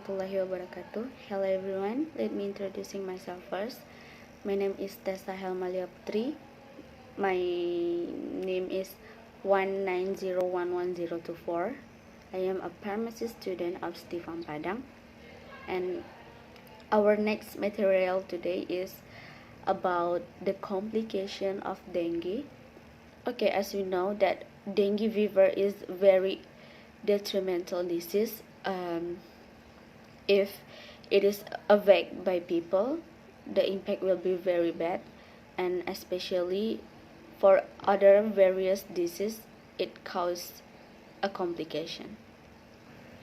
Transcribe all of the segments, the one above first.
warahmatullahi wabarakatuh. Hello everyone, let me introducing myself first. My name is Thesa Helmalia. My name is 190111024. I am a pharmacy student of Stefan Padang. And our next material today is about the complication of dengue. Okay, as we know that dengue fever is very detrimental disease. If it is affected by people, the impact will be very bad, and especially for other various diseases, it causes a complication.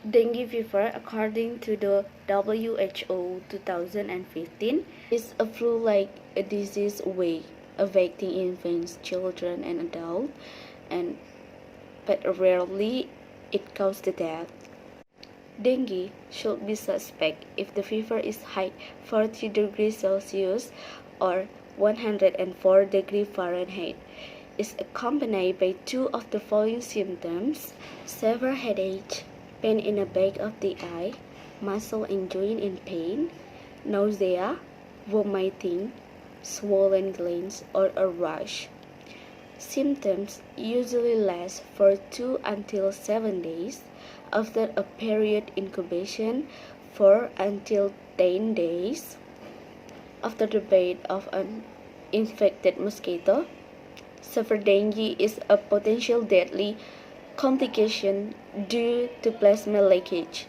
Dengue fever, according to the WHO 2015, is a flu-like disease way affecting infants, children, and adults, but rarely it causes death. Dengue should be suspect if the fever is high 40 degrees Celsius or 104 degrees Fahrenheit, is accompanied by two of the following symptoms: severe headache, pain in the back of the eye, muscle and joint in pain, nausea, vomiting, swollen glands, or a rash. Symptoms usually last for 2 until 7 days. After a period incubation, 4 until 10 days. After the bite of an infected mosquito. Severe dengue is a potential deadly complication due to plasma leakage,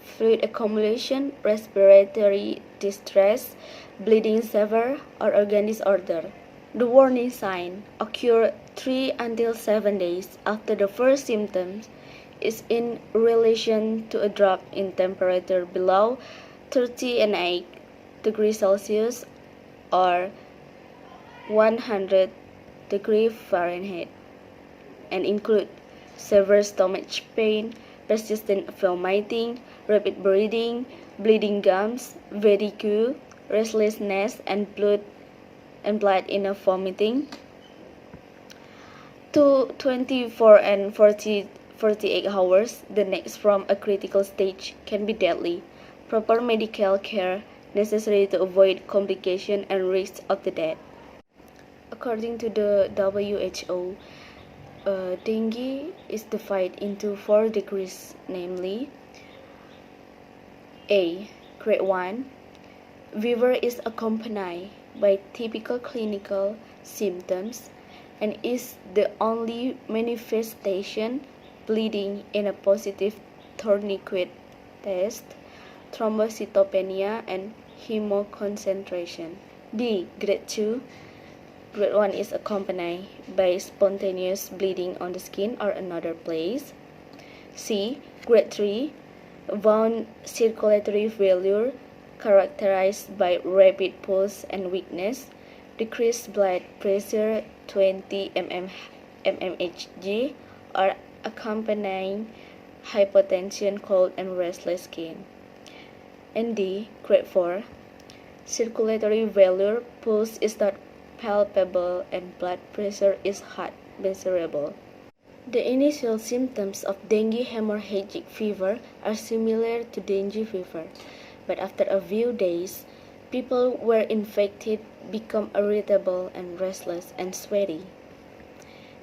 fluid accumulation, respiratory distress, bleeding severe, or organ disorder. The warning sign occur 3 until 7 days after the first symptoms, is in relation to a drop in temperature below 38 degrees Celsius or 100 degrees Fahrenheit, and include severe stomach pain, persistent vomiting, rapid breathing, bleeding gums, vertigo, restlessness, and blood in a vomiting. 24 and 48 hours, the next from a critical stage, can be deadly. Proper medical care necessary to avoid complication and risk of the death. According to the WHO, dengue is divided into 4 degrees, namely: A. Grade 1. Fever is accompanied by typical clinical symptoms and is the only manifestation bleeding in a positive tourniquet test, Thrombocytopenia, and hemoconcentration. B. Grade 2. Grade 1 is accompanied by spontaneous bleeding on the skin or another place. C. Grade 3. Wound circulatory failure characterized by rapid pulse and weakness, decreased blood pressure 20 mmHg, or accompanying hypotension, cold, and restless skin. And D. Grade 4. Circulatory failure, pulse is not palpable, and blood pressure is hot, measurable. The initial symptoms of dengue hemorrhagic fever are similar to dengue fever, but after a few days, people who were infected become irritable and restless and sweaty.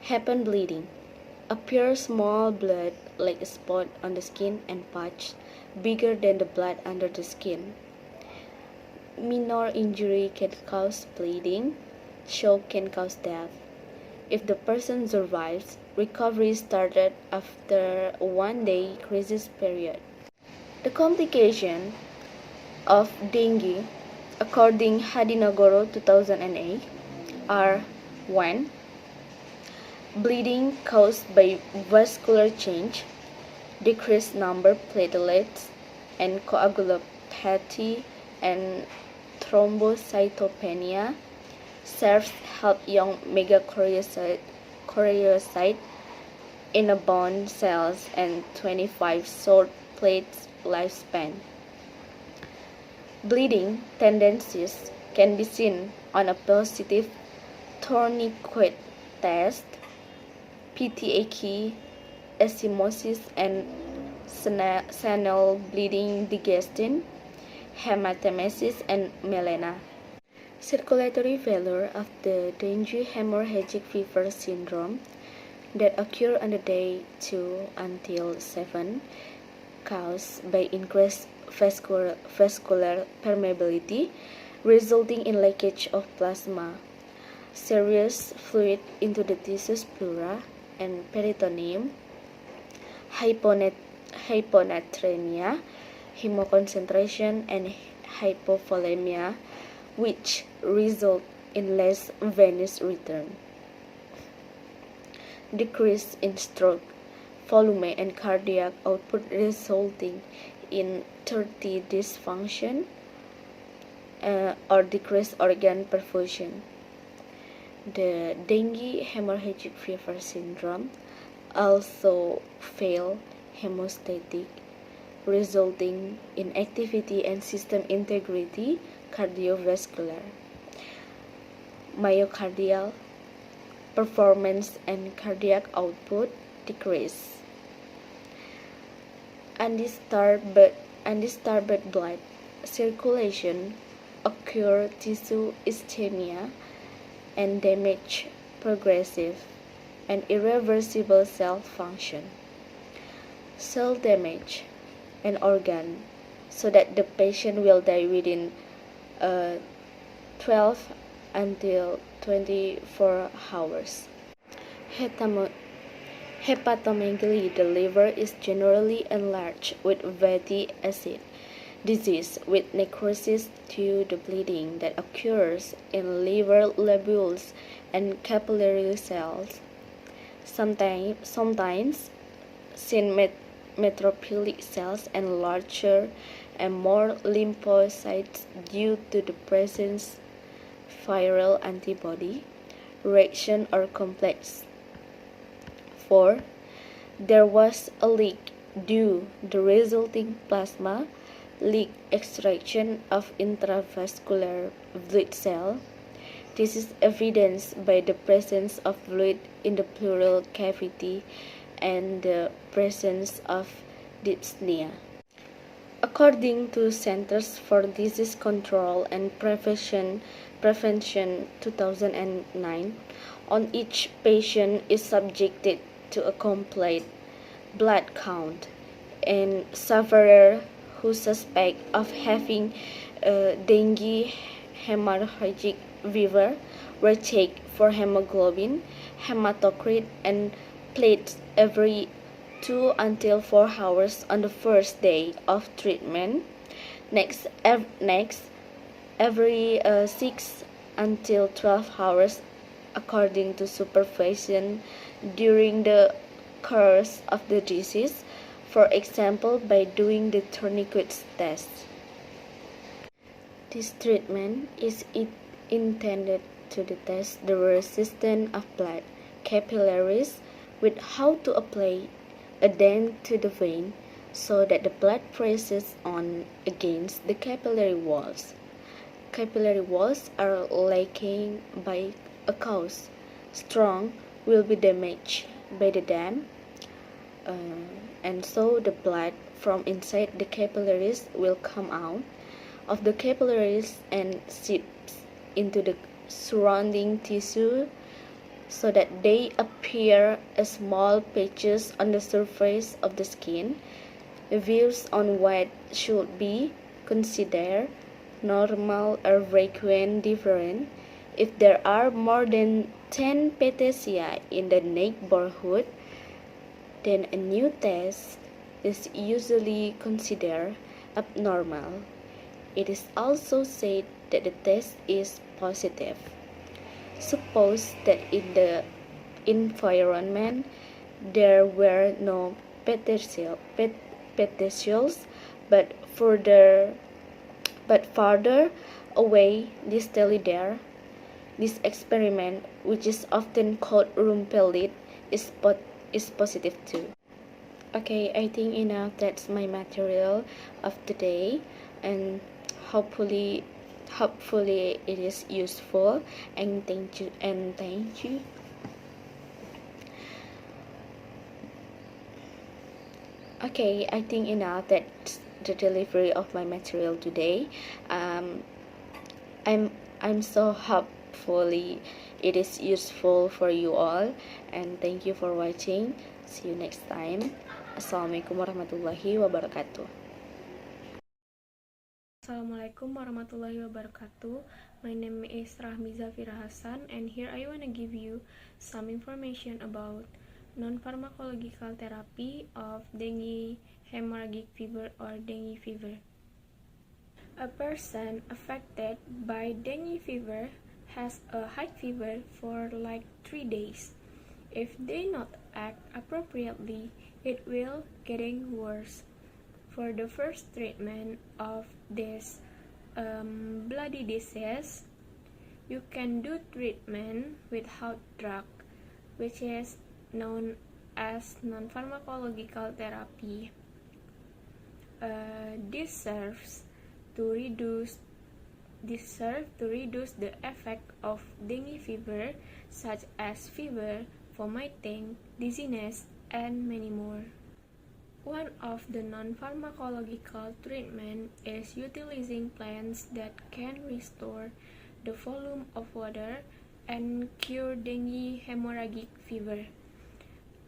Happen bleeding. Appear small blood like a spot on the skin and patch bigger than the blood under the skin. Minor injury can cause bleeding. Shock can cause death. If the person survives, recovery started after a 1-day crisis period. The complication of dengue, according Hadinagoro 2008, are 1. Bleeding caused by vascular change, decreased number platelets, and coagulopathy and thrombocytopenia. Serves help young megakaryocyte in a bone cells and 25 short plates lifespan. Bleeding tendencies can be seen on a positive tourniquet test, PTAK, ecchymosis, and senile bleeding digestion, hematemesis, and melena. Circulatory failure of the dengue hemorrhagic fever syndrome that occur on the day 2 until 7, caused by increased vascular permeability, resulting in leakage of plasma, serious fluid into the tissues pleura and peritoneum, hyponatremia, hemoconcentration, and hypovolemia, which result in less venous return. Decrease in stroke volume and cardiac output, resulting in 30 dysfunction or decreased organ perfusion. The dengue hemorrhagic fever syndrome also fail hemostatic, resulting in activity and system integrity, cardiovascular, myocardial performance, and cardiac output decrease. Undisturbed blood circulation occur, tissue ischemia, and damage progressive and irreversible cell function, cell damage, and organ, so that the patient will die within 12 until 24 hours. Hepatomegaly, the liver is generally enlarged with fatty acid disease with necrosis due to bleeding that occurs in liver lobules and capillary cells. Sometimes metrophilic cells and larger and more lymphocytes due to the presence viral antibody reaction or complex. 4. There was a leak due the resulting plasma leak extraction of intravascular blood cell. This is evidenced by the presence of fluid in the pleural cavity and the presence of dyspnea. According to Centers for Disease Control and Prevention 2009, on each patient is subjected to a complete blood count, and sufferers who suspect of having dengue hemorrhagic fever were checked for hemoglobin, hematocrit, and platelets every 2 until 4 hours on the first day of treatment. Next every 6 until 12 hours according to supervision during the course of the disease, for example by doing the tourniquet test. This treatment is intended to test the resistance of blood capillaries with how to apply a dent to the vein so that the blood presses on against the capillary walls. Capillary walls are lacking by a cause. Strong will be damaged by the dam, and so the blood from inside the capillaries will come out of the capillaries and seeps into the surrounding tissue so that they appear as small patches on the surface of the skin. Views on what should be considered normal or frequent different. If there are more than 10 petesia in the neighborhood, then a new test is usually considered abnormal. It is also said that the test is positive. Suppose that in the environment there were no petesioles, but farther away distally there. This experiment, which is often called rumpelid, is positive too. Okay, I think enough. That's my material of today, and hopefully it is useful. And thank you. Okay, I think enough that's the delivery of my material today. I'm so hopefully it is useful for you all, and thank you for watching. See you next time. Assalamualaikum warahmatullahi wabarakatuh. Assalamualaikum warahmatullahi wabarakatuh. My name is Rahmi Zhafira Hasan, and here I want to give you some information about non-pharmacological therapy of dengue hemorrhagic fever or dengue fever. A person affected by dengue fever has a high fever for like 3 days. If they not act appropriately, it will getting worse. For the first treatment of this bloody disease, you can do treatment without drug, which is known as non-pharmacological therapy. This serves to reduce the effect of dengue fever, such as fever, vomiting, dizziness, and many more. One of the non-pharmacological treatment is utilizing plants that can restore the volume of water and cure dengue hemorrhagic fever.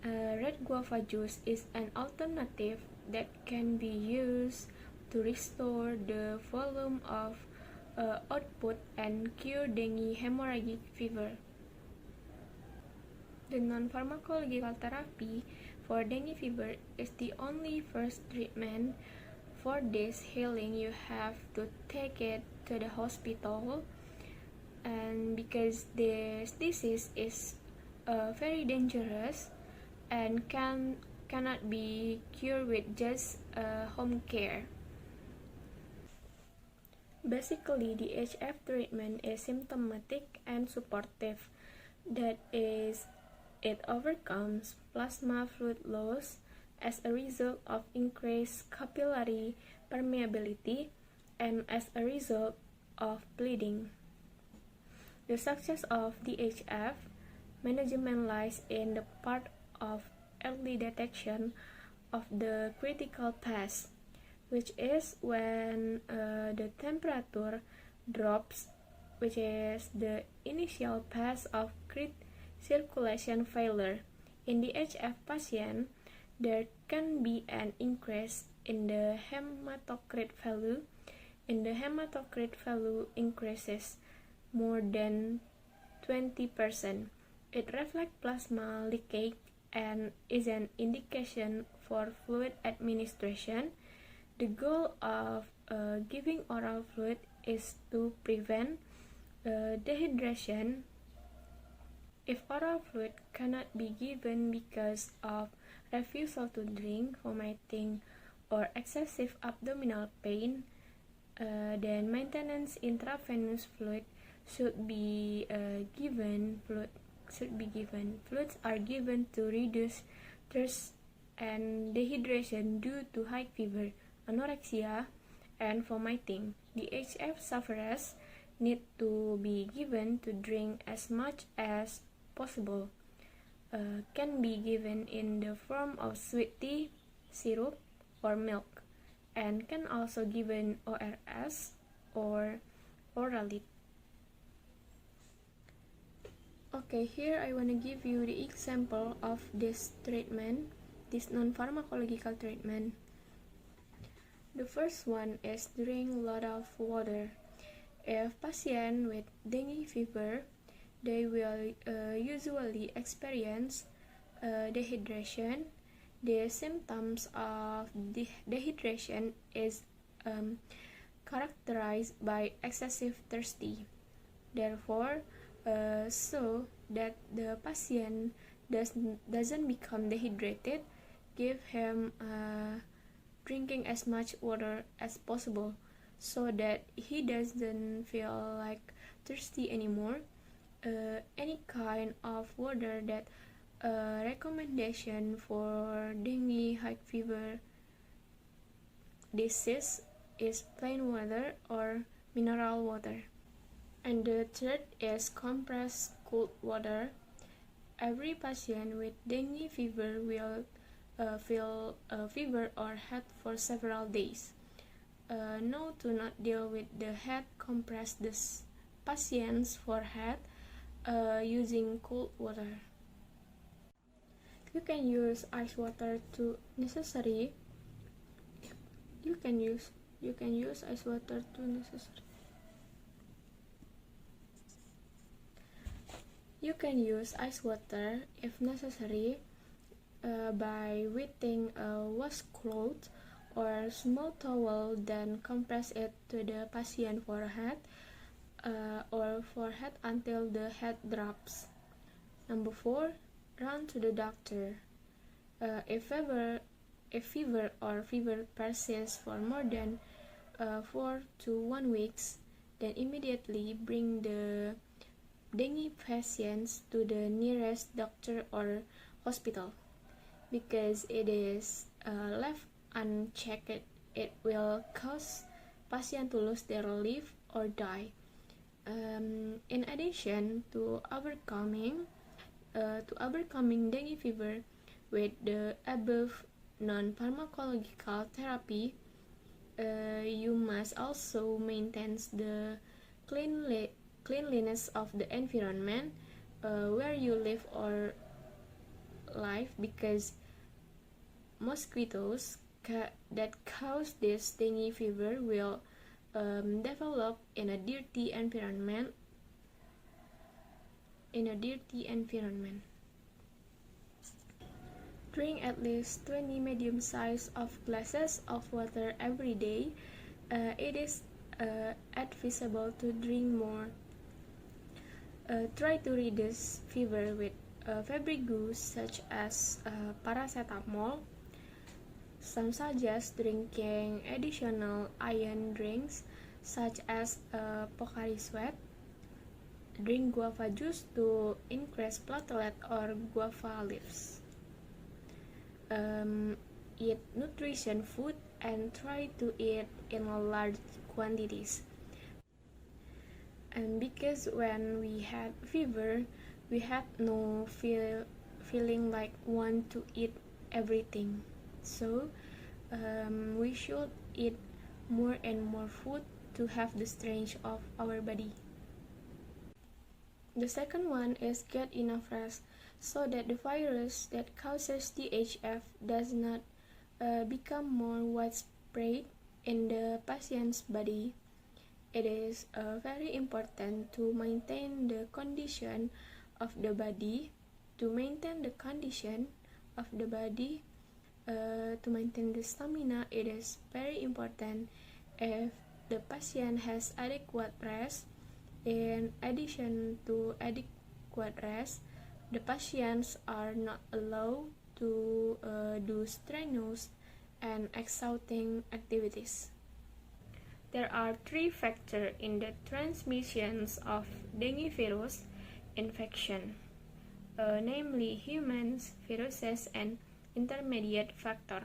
Red guava juice is an alternative that can be used to restore the volume of output and cure dengue hemorrhagic fever. The non-pharmacological therapy for dengue fever is the only first treatment. For this healing, you have to take it to the hospital, and because this disease is very dangerous and cannot be cured with just home care. Basically, the HF treatment is symptomatic and supportive. That is, it overcomes plasma fluid loss as a result of increased capillary permeability and as a result of bleeding. The success of DHF management lies in the part of early detection of the critical path, which is when the temperature drops, which is the initial path of circulation failure. In the HF patient, there can be an increase in the hematocrit value. And the hematocrit value increases more than 20%. It reflects plasma leakage and is an indication for fluid administration. The goal of giving oral fluid is to prevent dehydration. If oral fluid cannot be given because of refusal to drink, vomiting, or excessive abdominal pain, then maintenance intravenous fluid should be given. Fluids are given to reduce thirst and dehydration due to high fever, anorexia, and vomiting. The HF sufferers need to be given to drink as much as possible. Can be given in the form of sweet tea, syrup, or milk, and can also given ORS or orally. Okay, here I want to give you the example of this treatment, this non-pharmacological treatment. The first one is drink a lot of water. If patient with dengue fever, they will usually experience dehydration. The symptoms of dehydration is characterized by excessive thirsty. Therefore, so that the patient doesn't become dehydrated, give him drinking as much water as possible so that he doesn't feel like thirsty anymore. Any kind of water that recommendation for dengue high fever disease is plain water or mineral water. And the third is compressed cold water. Every patient with dengue fever will feel fever or head for several days. Now, to not deal with the head, compress the patient's forehead using cold water. You can use ice water to necessary. You can use ice water to necessary. You can use ice water if necessary by wetting a washcloth or small towel, then compress it to the patient's forehead or forehead until the head drops. Number 4, run to the doctor. If fever or fever persists for more than 4 to 1 weeks, then immediately bring the dengue patients to the nearest doctor or hospital. Because it is left unchecked, it will cause patients to lose their life or die. In addition to overcoming dengue fever with the above non-pharmacological therapy, you must also maintain the cleanliness of the environment where you live or live, because mosquitoes that cause this dengue fever will develop in a dirty environment. Drink at least 20 medium-sized glasses of water every day. It is advisable to drink more. Try to reduce fever with fabric goods such as paracetamol. Some suggest drinking additional iron drinks such as Pocari Sweat. Drink guava juice to increase platelet or guava leaves. Eat nutrition food and try to eat in large quantities. And because when we had fever, we had no feeling like want to eat everything. So we should eat more and more food to have the strength of our body. The second one is get enough rest, so that the virus that causes DHF does not become more widespread in the patient's body. It is very important to maintain the condition of the body. To maintain the stamina, it is very important if the patient has adequate rest. In addition to adequate rest, the patients are not allowed to do strenuous and exhausting activities. There are 3 factors in the transmissions of dengue virus infection, namely humans, viruses, and intermediate factor.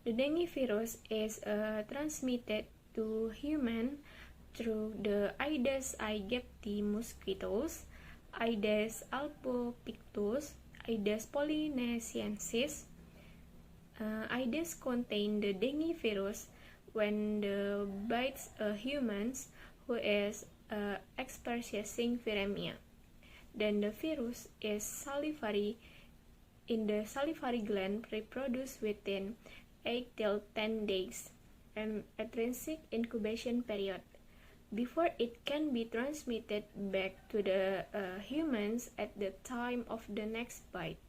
The dengue virus is transmitted to humans through the Aedes aegypti mosquitoes, Aedes albopictus, Aedes polyneesiensis. Aedes contain the dengue virus when the bites humans who is experiencing viremia. Then the virus is salivary in the salivary gland, reproduced within 8 till 10 days, and intrinsic incubation period before it can be transmitted back to the humans at the time of the next bite.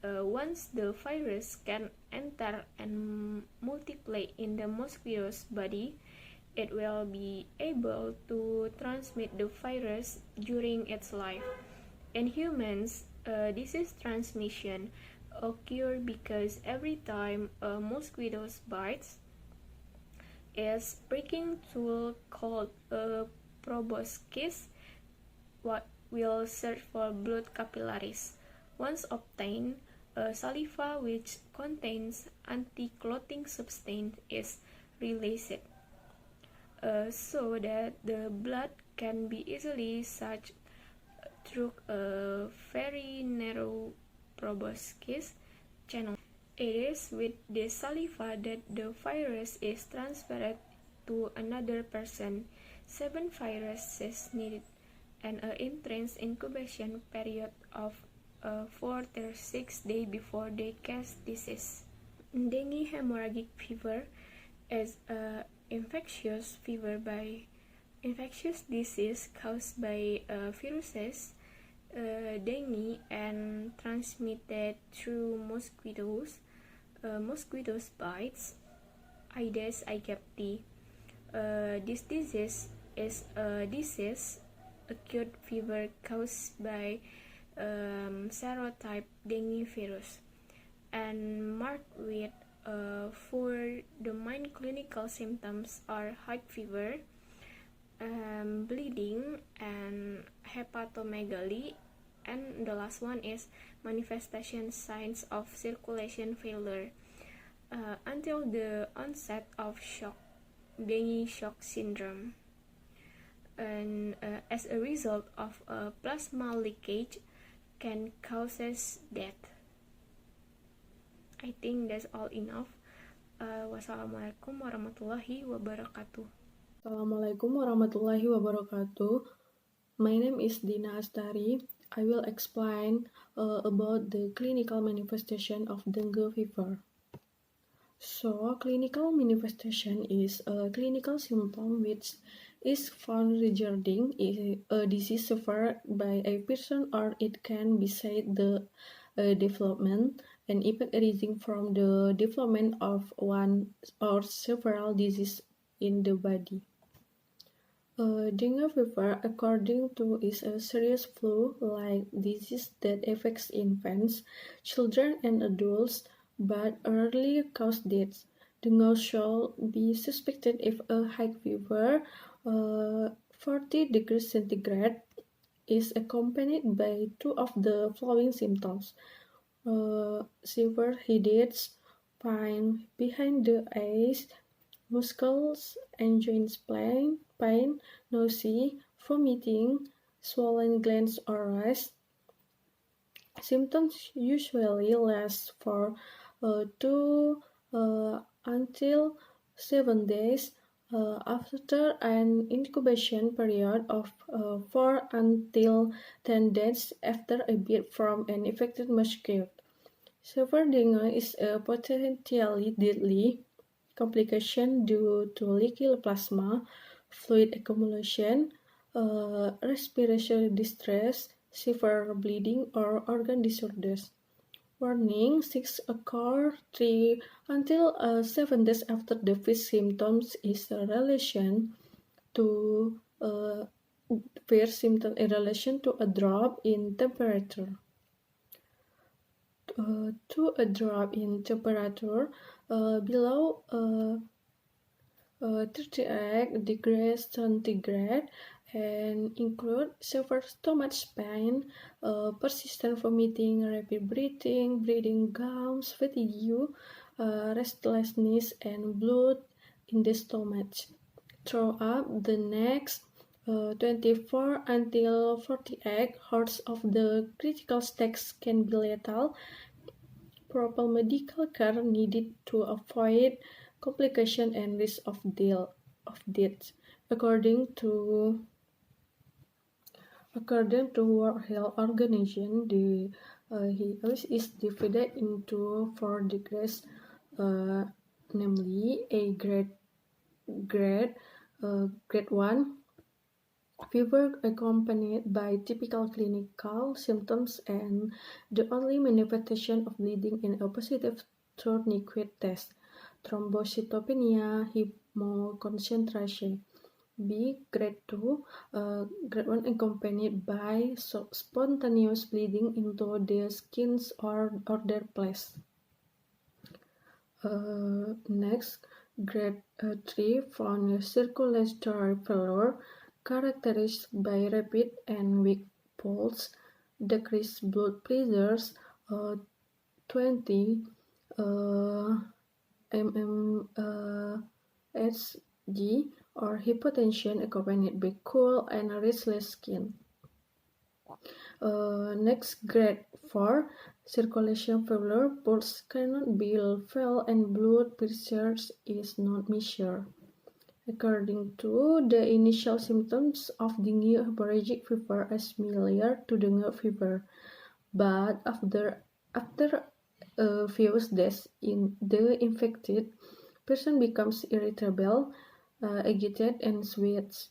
Once the virus can enter and multiply in the mosquito's body, it will be able to transmit the virus during its life. In humans, disease transmission occurs because every time a mosquito bites, is breaking tool called a proboscis what will search for blood capillaries. Once obtained, saliva which contains anti-clotting substance is released, so that the blood can be easily sucked through a very narrow proboscis channel. It is with the saliva that the virus is transferred to another person. 7 viruses needed and an intense incubation period of 4 to 6 days before they catch disease. Dengue hemorrhagic fever is an infectious disease caused by viruses, dengue, and transmitted through mosquitoes bites, Aedes aegypti. This disease is a acute fever caused by serotype dengue virus, and marked with 4 the main clinical symptoms are high fever, bleeding, and hepatomegaly, and the last one is manifestation signs of circulation failure until the onset of dengue shock syndrome, and as a result of plasma leakage can causes death. I think that's all enough. Wassalamualaikum warahmatullahi wabarakatuh. Assalamualaikum warahmatullahi wabarakatuh. My name is Dina Astari. I will explain about the clinical manifestation of dengue fever. So, clinical manifestation is a clinical symptom which is found regarding a disease suffered by a person, or it can be said the development and effect arising from the development of one or several diseases in the body. Dengue fever, according to, is a serious flu-like disease that affects infants, children, and adults, but rarely causes deaths. Dengue should be suspected if a high fever, 40 degrees centigrade, is accompanied by 2 of the following symptoms: severe headaches, pain behind the eyes, muscles and joints pain, nausea, vomiting, swollen glands or rash. Symptoms usually last for 2 until 7 days after an incubation period of 4 until 10 days after a bite from an infected mosquito. Severe dengue is a potentially deadly complication due to leaky plasma, fluid accumulation, respiratory distress, severe bleeding, or organ disorders. Warning: 6 occur 3 until 7 days after the first symptoms is in relation to a drop in temperature. To a drop in temperature below 38 degrees centigrade and include severe stomach pain, persistent vomiting, rapid breathing gums, fatigue, restlessness, and blood in the stomach. Throughout the next 24 until 48 hours of the critical stage can be lethal. Proper medical care needed to avoid complication and risk of death. According to World Health Organization, the virus is divided into 4 degrees, namely a grade 1 fever accompanied by typical clinical symptoms and the only manifestation of bleeding in a positive tourniquet test. Thrombocytopenia, hemoconcentration. B. Grade 2, grade 1 accompanied by spontaneous bleeding into the skin or other place. Next, grade 3 from circulatory failure, characterized by rapid and weak pulse, decreased blood pressures, 20 mmHg, or hypotension accompanied by cool and restless skin. Next, grade 4, circulation failure. Pulse cannot be felt and blood pressure is not measured. According to the initial symptoms of dengue, hemorrhagic fever is similar to dengue fever, but after a few days, the infected person becomes irritable, agitated, and sweats.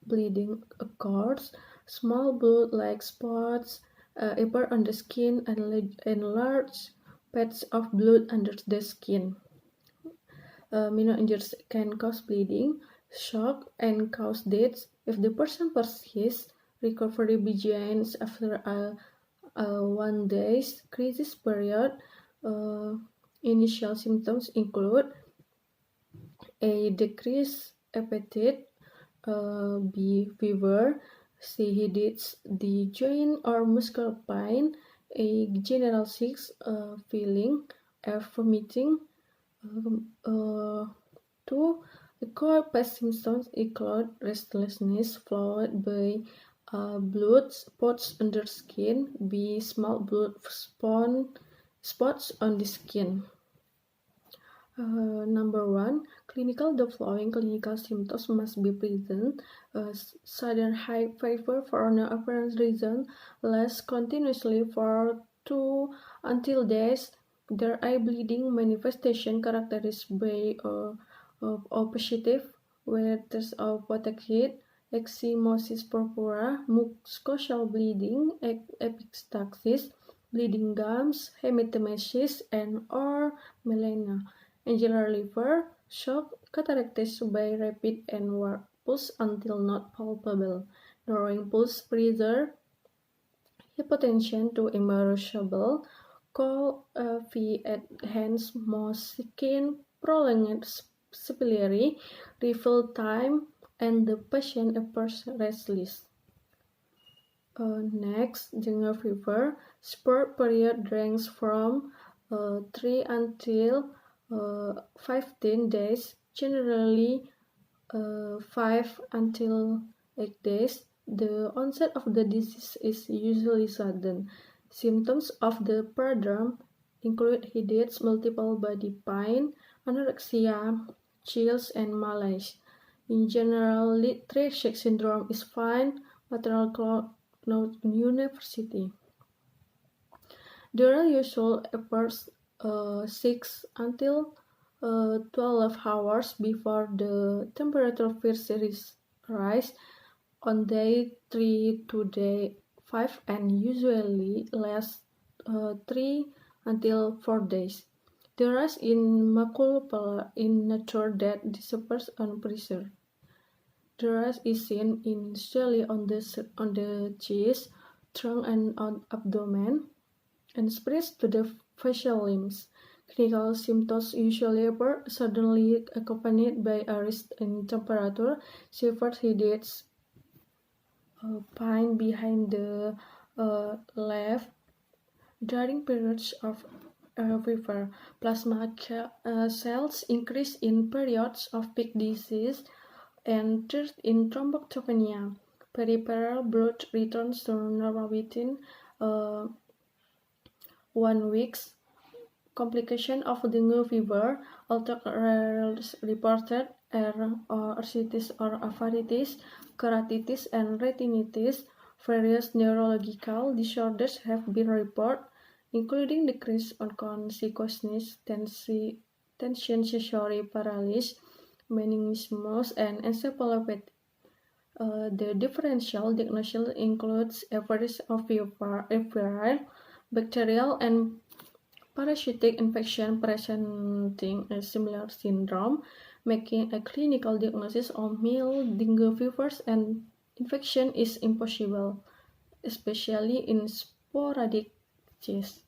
Bleeding occurs. Small blood-like spots appear on the skin and large patches of blood under the skin. Minor injuries can cause bleeding, shock, and cause death. If the person persists, recovery begins after a 1 day's crisis period. Initial symptoms include a decreased appetite, B. fever, C. headaches, D. joint or muscle pain, A. general sick feeling, F. vomiting. 2. The core past symptoms include restlessness followed by blood spots under skin, B. small blood spots on the skin. Number 1. Clinical. The following clinical symptoms must be present. Sudden high fever for no apparent reason, lasts continuously for 2 until days. There eye bleeding manifestation characterized by positive whereas of protected ecchymosis purpura, mucosal bleeding, epistaxis, bleeding gums, hematemesis, and or melena. Angular liver shock characterized by rapid and warm pulse until not palpable, narrowing pulse pressure, hypotension to immeasurable, cold feet at hands, most skin, prolonged capillary refill time, and the patient appears restless. Next, dengue fever. Spurt period ranges from 3 until 15 days, generally 5 until 8 days. The onset of the disease is usually sudden. Symptoms of the prodrome include headaches, multiple body pain, anorexia, chills, and malaise. In general, Litre-Shek syndrome is found maternal cloud university. The usual occurs 6 until 12 hours before the temperature first rise on day 3 to day 5 and usually lasts 3 until 4 days. The rise in macula in nature that disappears on pressure. The rise is seen initially on the chest, trunk, and on abdomen, and spreads to the facial limbs. Clinical symptoms usually appear suddenly, accompanied by a rise in temperature, severe headaches, pain behind the left. During periods of fever, plasma cells increase in periods of peak disease and third in Thromboctopenia. Peripheral blood returns to normal within 1 week. Complication of dengue fever, although rarely reported, are ursitis or apharitis, keratitis, and retinitis. Various neurological disorders have been reported, including decrease on consciousness, tension, sensory paralysis, meningismus, and encephalopathy. The differential diagnosis includes a variety of viral, bacterial, and parasitic infection presenting a similar syndrome, making a clinical diagnosis of mild dengue fevers and infection is impossible, especially in sporadic cases.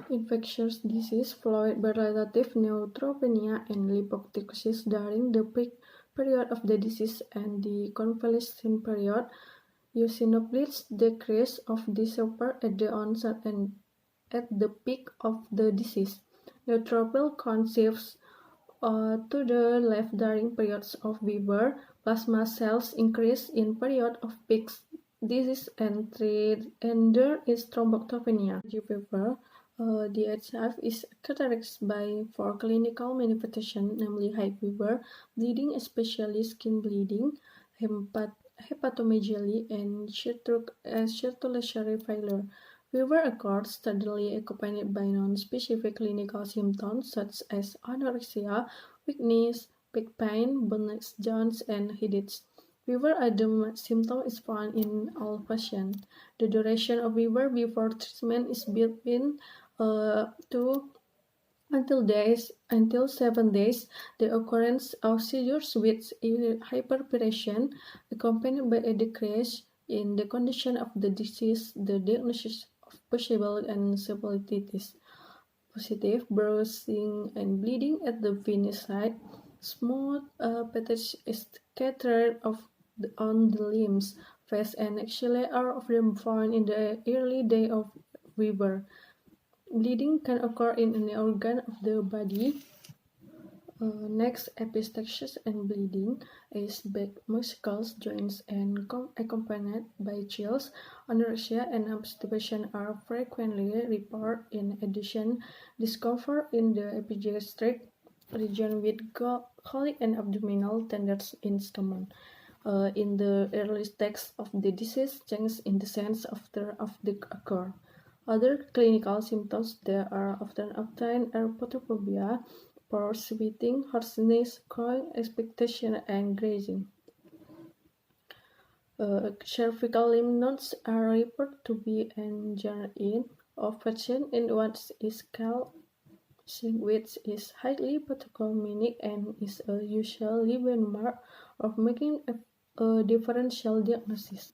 Infectious disease followed by relative neutropenia and lipoptosis during the peak period of the disease and the convalescent period. Eosinophils decrease of disappear at the onset and at the peak of the disease. Neutrophil counts shifts to the left during periods of fever. Plasma cells increase in period of peak disease and there is Thromboctopenia. Dengue fever, DHF is characterized by four clinical manifestations, namely high fever, bleeding, especially skin bleeding, hepatomegaly, and circulatory failure. Fever occurs steadily accompanied by non-specific clinical symptoms such as anorexia, weakness, back pain, burns, joints, and headaches. Fever as the symptom is found in all patients. The duration of fever before treatment is between 2 until 7 days. The occurrence of seizures with hypertension accompanied by a decrease in the condition of the disease, the diagnosis of possible encephalitis, positive bruising and bleeding at the venous site, smooth patches scattered on the limbs, face, and axilla are often found in the early day of fever. Bleeding can occur in any organ of the body. Next, epistaxis and bleeding is back muscles, joints, and accompanied by chills. Anorexia and constipation are frequently reported. In addition, discomfort in the epigastric region with colic and abdominal tenderness in stomach. In the early stage of the disease, changes in the sense of the occur. Other clinical symptoms that are often obtained are photophobia, poor sweating, hoarseness, crying, expectation, and grazing. Cervical lymph nodes are reported to be enlarged of patients in what is called which is highly pathognomonic and is a usual biomarker of making a differential diagnosis.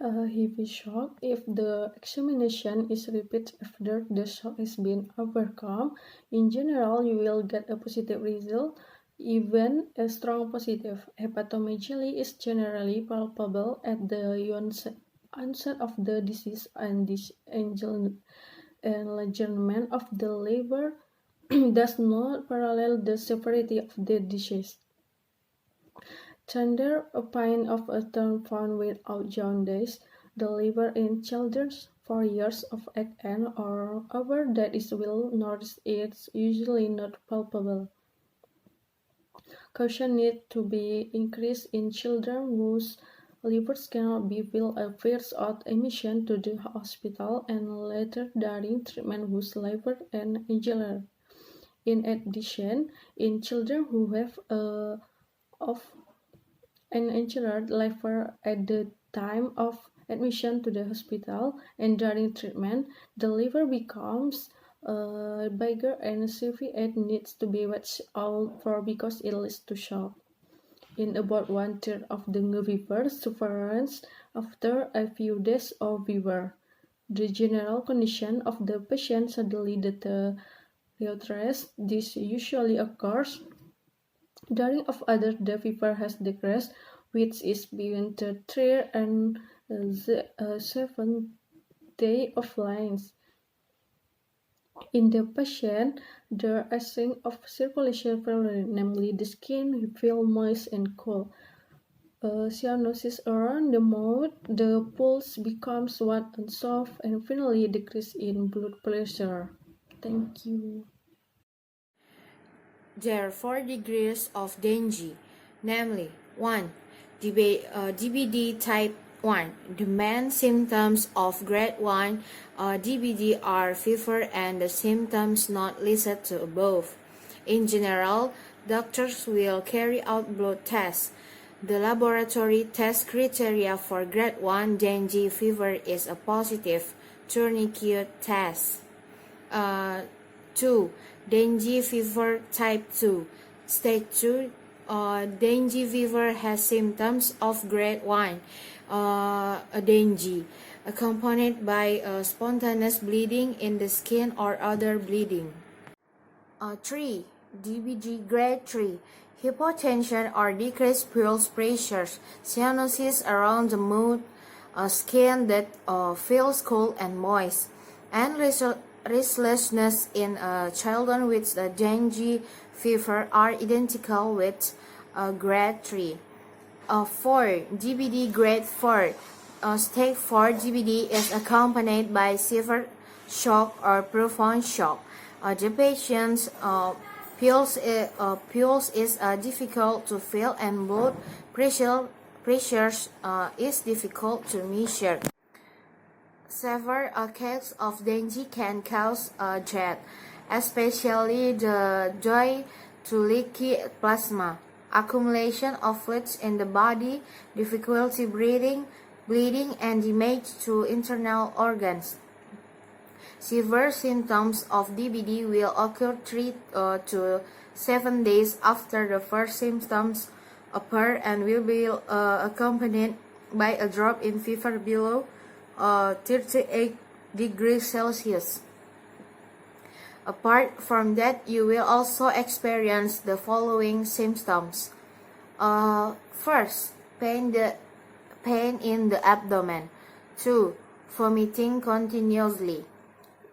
Heavy shock. If the examination is repeated after the shock has been overcome, in general you will get a positive result, even a strong positive. Hepatomegaly is generally palpable at the onset of the disease, and this enlargement of the liver does not parallel the severity of the disease. Gender, a pint of a term found without jaundice, the liver in children 4 years of age and or over that is well nourished is usually not palpable. Caution needs to be increased in children whose livers cannot be filled first out admission to the hospital and later during treatment whose liver and injured. In addition, in children who have of an injured liver at the time of admission to the hospital and during treatment, the liver becomes bigger and severe and needs to be watched out for because it leads to shock. In about 1/3 of dengue fever sufferance after a few days of fever, the general condition of the patient suddenly deteriorates. This usually occurs during of other the fever has decreased, which is between the 3rd and 7th day of lines. In the patient, the acting of circulatory failure, namely the skin feels moist and cold. Cyanosis around the mouth, the pulse becomes wet and soft, and finally decrease in blood pressure. Thank you. There are 4 degrees of dengue, namely 1. DBD type 1. The main symptoms of grade 1 DBD are fever and the symptoms not listed to above. In general, doctors will carry out blood tests. The laboratory test criteria for grade 1 dengue fever is a positive tourniquet test. 2. Dengue fever type 2. Stage 2. Dengue fever has symptoms of grade 1 dengue, accompanied by spontaneous bleeding in the skin or other bleeding. 3. DBD grade 3. Hypotension or decreased pulse pressure, cyanosis around the mouth, skin that feels cold and moist, and restlessness in children with dengue fever are identical with grade 3. 4. DBD grade 4. stage 4 DBD is accompanied by severe shock or profound shock. The patient's pulse is difficult to feel and blood pressures is difficult to measure. Severe cases of dengue can cause death, especially the due to leaky plasma, accumulation of fluids in the body, difficulty breathing, bleeding, and damage to internal organs. Severe symptoms of DBD will occur 3 to 7 days after the first symptoms appear and will be accompanied by a drop in fever below 38 degrees Celsius. Apart from that, you will also experience the following symptoms. First, pain in the abdomen. 2. Vomiting continuously.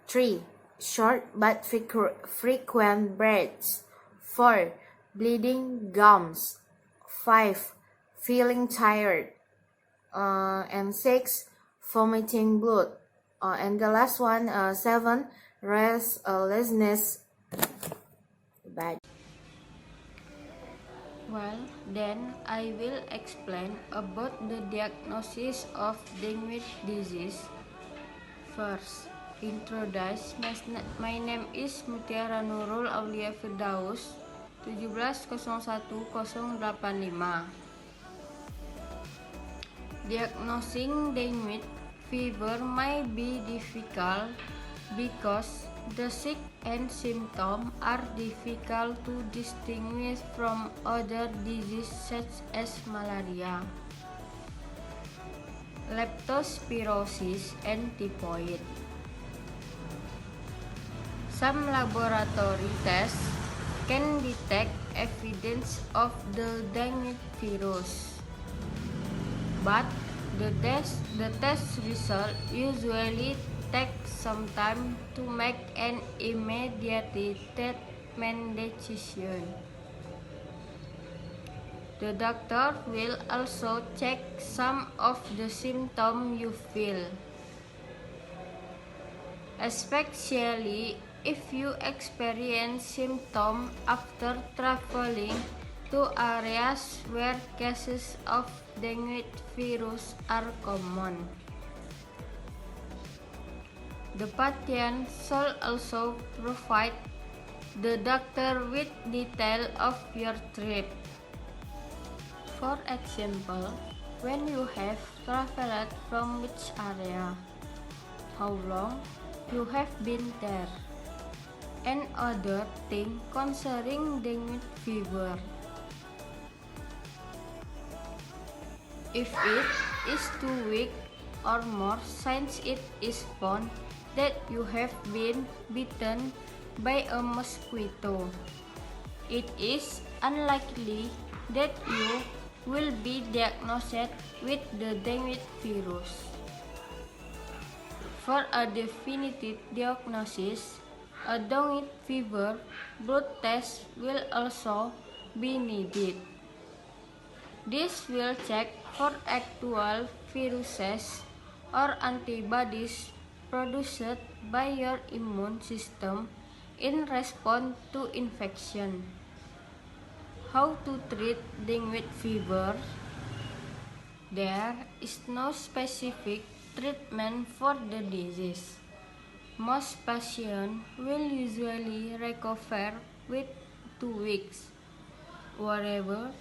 3. Short but frequent breaths. 4. Bleeding gums. 5. Feeling tired. And 6. Vomiting blood. And the last one, 7. Restlessness. Well, then I will explain about the diagnosis of dengue disease. First, introduce. My name is Mutiara Nurul Aulia Firdaus, 1701-085. Diagnosing dengue fever may be difficult because the sick and symptoms are difficult to distinguish from other diseases such as malaria, leptospirosis, and typhoid. Some laboratory tests can detect evidence of the dengue virus, but the test result usually take some time to make an immediate treatment decision. The doctor will also check some of the symptoms you feel, especially if you experience symptoms after traveling to areas where cases of dengue virus are common. The patient should also provide the doctor with detail of your trip. For example, when you have traveled from which area, how long you have been there, and other things concerning dengue fever. If it is 2 weeks or more since it is found that you have been bitten by a mosquito, it is unlikely that you will be diagnosed with the dengue virus. For a definitive diagnosis, a dengue fever blood test will also be needed. This will check for actual viruses or antibodies produced by your immune system in response to infection. How to treat dengue fever? There is no specific treatment for the disease. Most patients will usually recover with 2 weeks. However,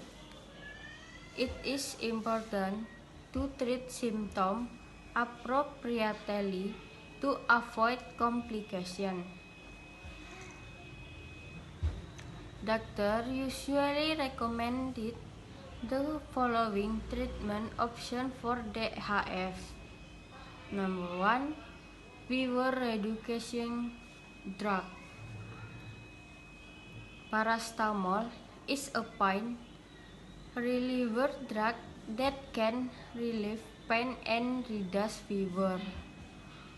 it is important to treat symptoms appropriately to avoid complications. Doctors usually recommended the following treatment options for DHF. Number 1. Fever reducing drug. Paracetamol is a pain reliever drug that can relieve pain and reduce fever.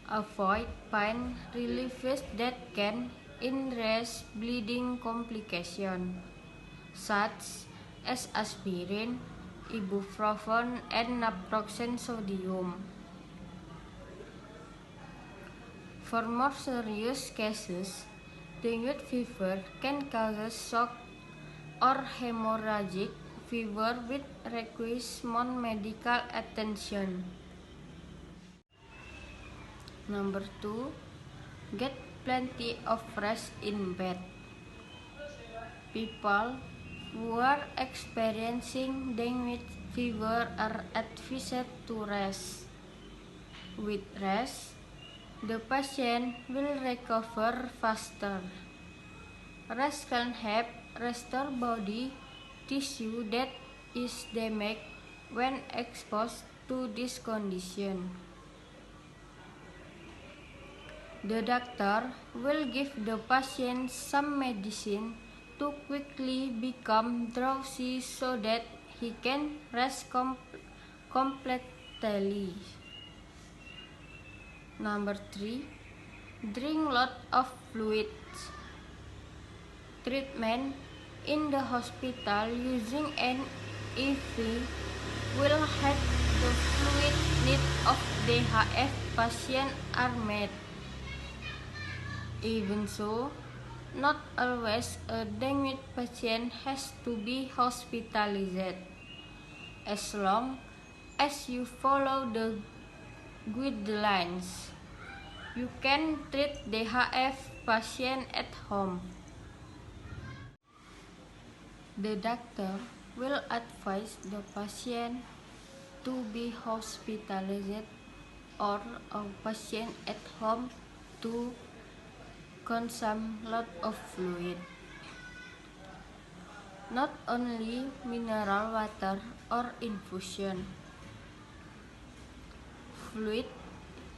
Avoid pain relievers that can induce bleeding complications, such as aspirin, ibuprofen, and naproxen sodium. For more serious cases, dengue fever can cause shock or hemorrhagic fever which requires more medical attention. Number 2, get plenty of rest in bed. People who are experiencing dengue fever are advised to rest. With rest, the patient will recover faster. Rest can help restore body tissue that is damaged when exposed to this condition. The doctor will give the patient some medicine to quickly become drowsy so that he can rest completely. Number 3, drink lot of fluids. Treatment in the hospital using an IV will help the fluid needs of DHF patients are met. Even so, not always a dengue patient has to be hospitalized. As long as you follow the guidelines, you can treat DHF patient at home. The doctor will advise the patient to be hospitalized or a patient at home to consume lot of fluid. Not only mineral water or infusion. Fluid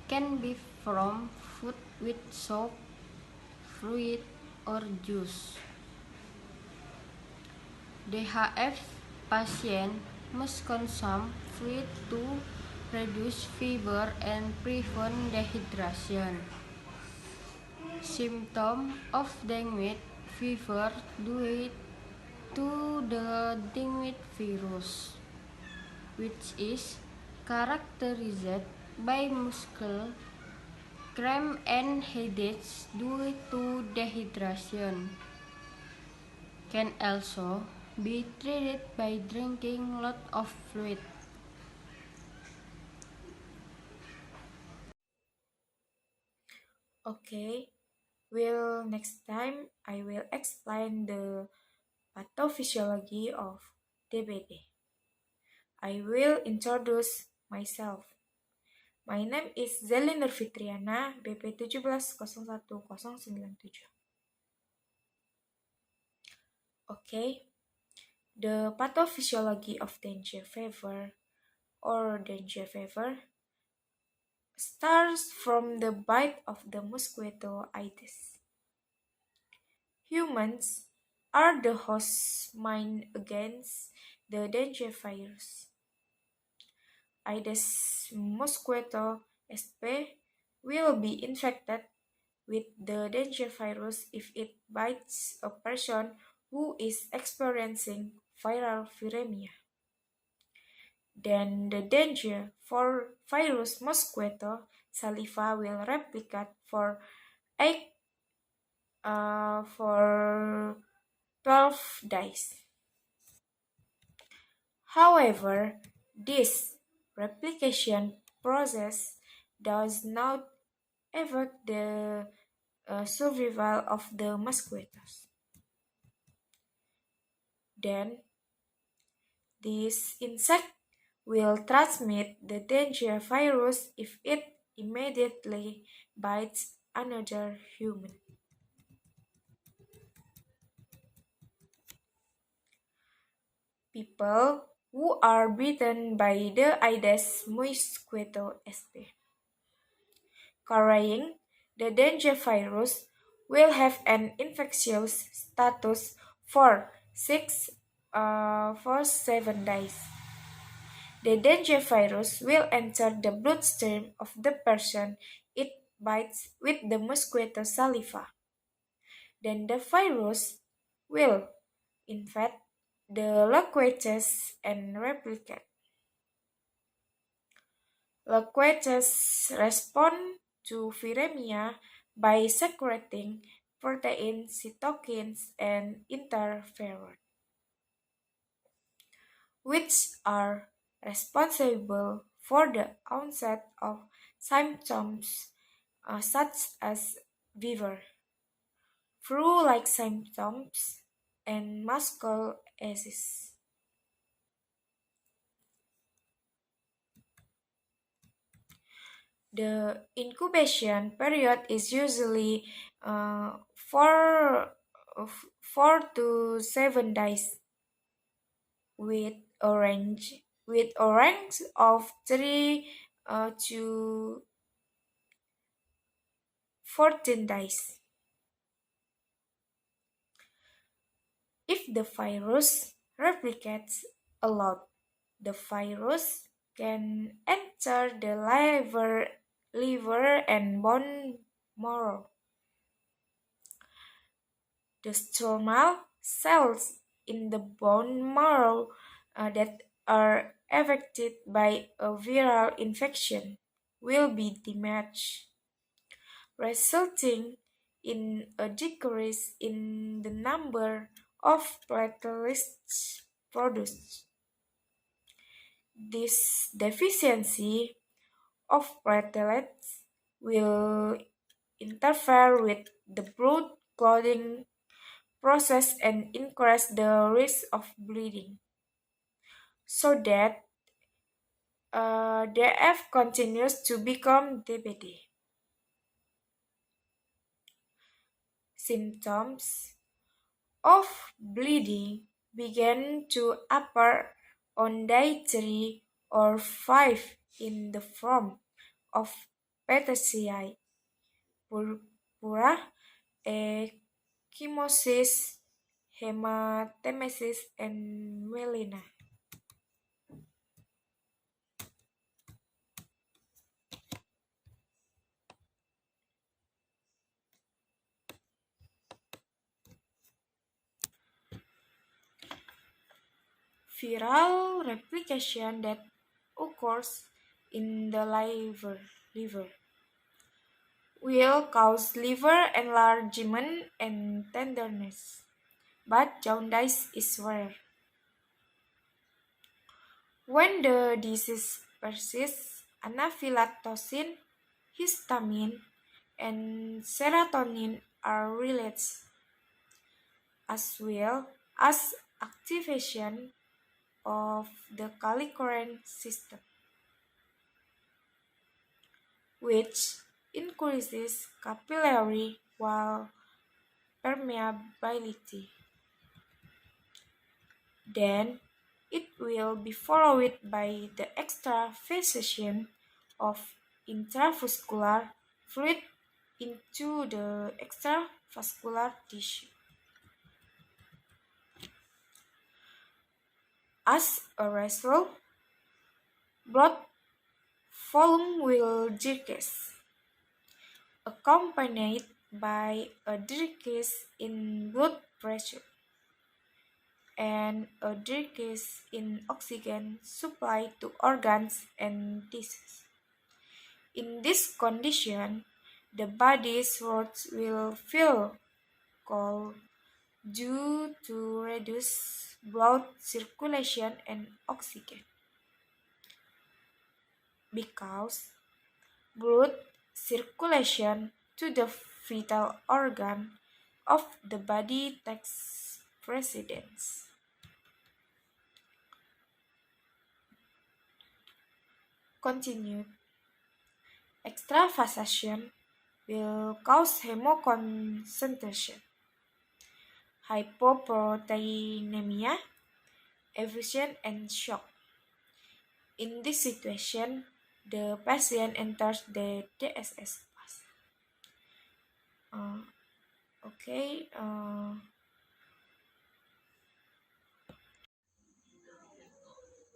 can be from food with soap, fruit, or juice. DHF patient must consume fluid to reduce fever and prevent dehydration. Symptoms of dengue fever due to the dengue virus, which is characterized by muscle cramp and headaches due to dehydration, can also be treated by drinking lot of fluid. Okay, well, next time I will explain the pathophysiology of DBD. I will introduce myself. My name is Zelin Nurfitriana, BP 17011097. Okay, the pathophysiology of dengue fever or dengue fever starts from the bite of the mosquito Aedes. Humans are the host mind against the dengue virus. Aedes mosquito sp will be infected with the dengue virus if it bites a person who is experiencing viral viremia. Then the dengue for virus mosquito saliva will replicate for 12 days. However, this replication process does not affect the survival of the mosquitoes. Then, this insect will transmit the dengue virus if it immediately bites another human. People who are bitten by the Aedes mosquito sp carrying the dengue virus will have an infectious status for 7 days. The dengue virus will enter the bloodstream of the person it bites with the mosquito saliva. Then the virus will infect the loquaces and replicate. Loquaces respond to viremia by secreting protein cytokines and interferon, which are responsible for the onset of symptoms such as fever, flu-like symptoms, and musculosis. The incubation period is usually 4 to 7 days, with a range of 3 to 14 days. If the virus replicates a lot, the virus can enter the liver and bone marrow. The stromal cells in the bone marrow that are affected by a viral infection will be damaged, resulting in a decrease in the number of platelets produced. This deficiency of platelets will interfere with the blood clotting process and increase the risk of bleeding, so that DF continues to become DBD. Symptoms of bleeding begin to appear on day 3 or 5 in the form of petechiae, purpura, ecchymosis, hematemesis, and melena. Viral replication that occurs in the liver will cause liver enlargement and tenderness, but jaundice is rare. When the disease persists, anaphylactosin, histamine, and serotonin are released, as well as activation of the kallikrein system, which increases capillary wall permeability. Then it will be followed by the extravasation of intravascular fluid into the extravascular tissue. As a result, blood volume will decrease, accompanied by a decrease in blood pressure and a decrease in oxygen supply to organs and tissues. In this condition, the body's roots will feel cold due to reduced blood circulation and oxygen. Because blood circulation to the vital organ of the body takes precedence. Continued. Extravasation will cause hemoconcentration, hypoproteinemia, effusion, and shock. In this situation, the patient enters the DSS class.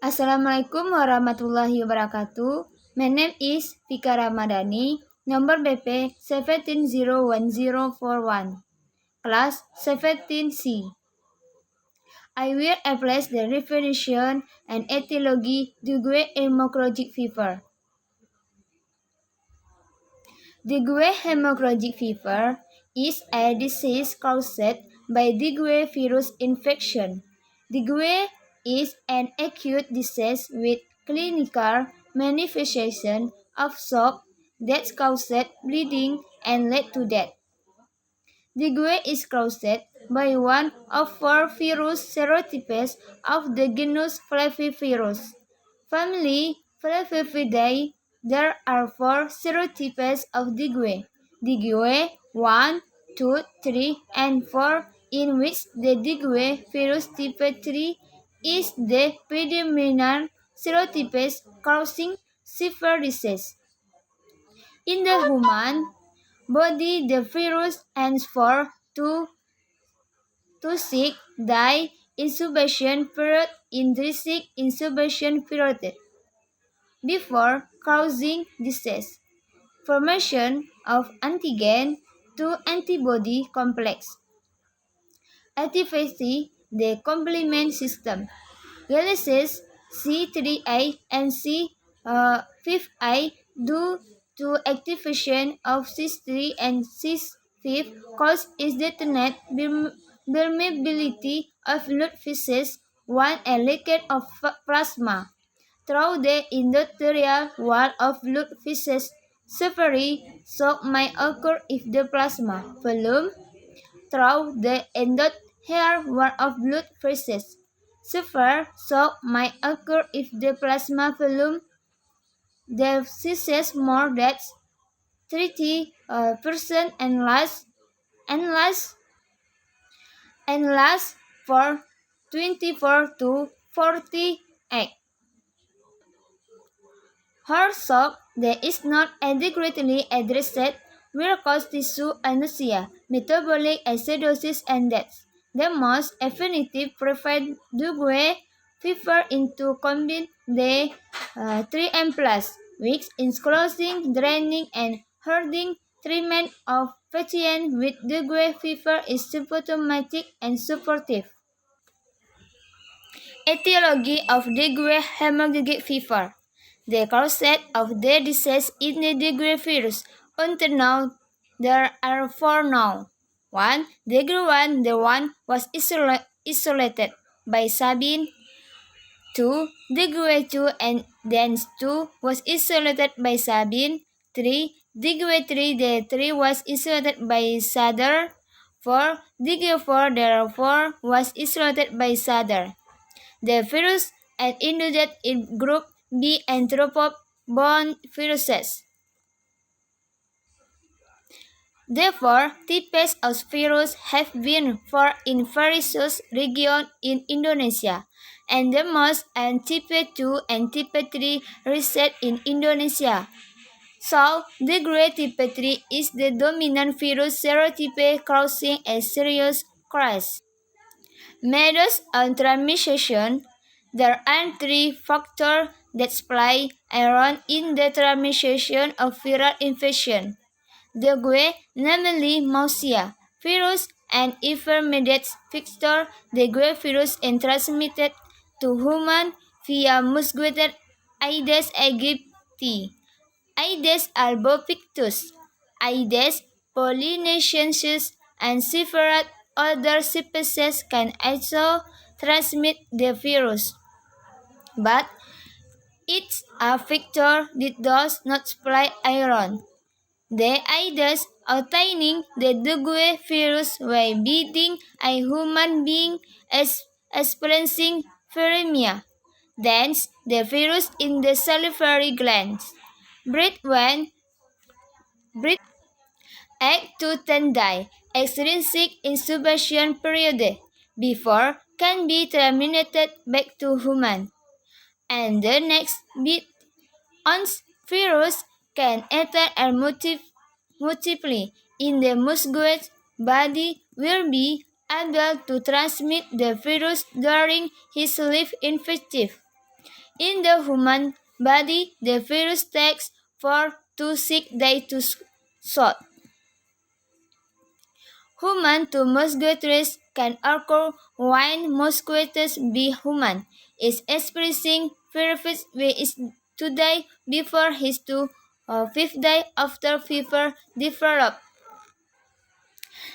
Assalamualaikum warahmatullahi wabarakatuh. My name is Vika Ramadani, number BP 1701041, class 17C. I will apply the definition and etiology Dengue hemorrhagic fever. Dengue hemorrhagic fever is a disease caused by dengue virus infection. Dengue is an acute disease with clinical manifestation of shock that caused bleeding and led to death. Dengue is caused by one of four virus serotypes of the genus Flavivirus. Family Flavividae. There are four serotypes of dengue. Dengue 1, 2, 3, and 4, in which the dengue virus type 3 is the predominant serotype causing severe disease. In the human body, the virus ends for 2 sick die incubation period intrinsic incubation period before causing disease. Formation of antigen to antibody complex. Activity the complement system. Releases C3A and C5A due to activation of C3 and C5 cause is detonate permeability of blood vessels 1 a leakage of plasma through the endothelial wall of blood vessels. Severe shock may occur if the plasma volume through the endothelial wall of blood vessels. Severe shock may occur if the plasma volume decreases more than 30% and lasts for 24 to 48 hours. Shock that is not adequately addressed will cause tissue anesthesia, metabolic acidosis, and death. The most effective prevent dengue fever into combine the 3M plus weeks in closing, draining, and herding treatment of patients with dengue fever is symptomatic and supportive. Etiology of dengue hemorrhagic fever. The cause of the disease is the dengue virus. Until now, there are four known. 1. Dengue 1, the one was isolated by Sabin. 2. Dengue 2 and then 2 was isolated by Sabin. 3. Dengue 3, the 3 was isolated by Sadar. 4. Dengue 4, the 4 was isolated by Sadar. The virus are included in group B anthropoid viruses. Therefore, types of virus have been found in various regions in Indonesia, and the most and type 2 and type 3 reside in Indonesia. So, dengue type 3 is the dominant virus serotype causing a serious crisis. Methods of transmission. There are three factors that play a role in the transmission of viral infection. Dengue, namely Mousia virus, and intermediate factor dengue virus is transmitted to humans via mosquito Aedes aegypti, Aedes albopictus, Aedes pollinacensis, and several other species can also transmit the virus, but it's a factor that does not play a role. The Aedes obtaining the dengue virus while beating a human being is experiencing viremia. Thence, the virus in the salivary glands. Breathe 8 to 10 day extrinsic incubation period before can be terminated back to human. And the next bit on virus can enter and multiply in the mosquito's body will be able to transmit the virus during his live infective. In the human body, the virus takes 4 to 6 days to sort. Human to mosquitoes can occur when mosquitoes be human, is experiencing fever is today before his fifth day after fever developed.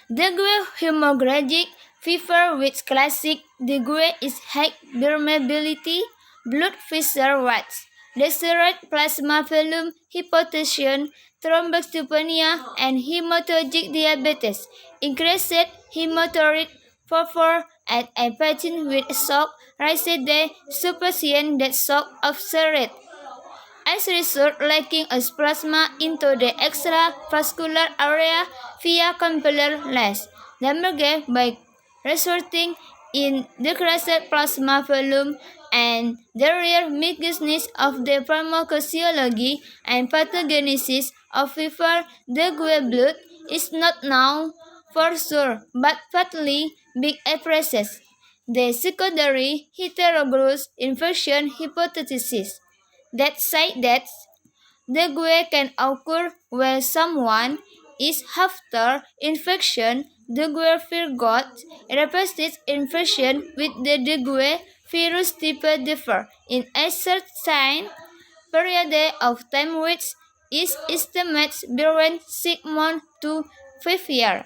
Dengue hemorrhagic fever with classic dengue is high permeability, blood vessel rates, desperate plasma volume, hypotension, Thromboctopenia, and hematologic diabetes, increased hematocrit fervor, and a patient with shock raises the supposition that shock observed as a result leaking of plasma into the extravascular area via capillary leaks, damage by resulting in decreased plasma volume and the rare mechanisms of the pharmacology and pathogenesis of fever dengue blood is not known for sure, but partly big appreciates the secondary heterologous infection hypothesis that say that dengue can occur where someone is after infection. Dengue virus represents infection with the dengue virus type differ in a certain period of time which is estimated between 6 months to 5 years.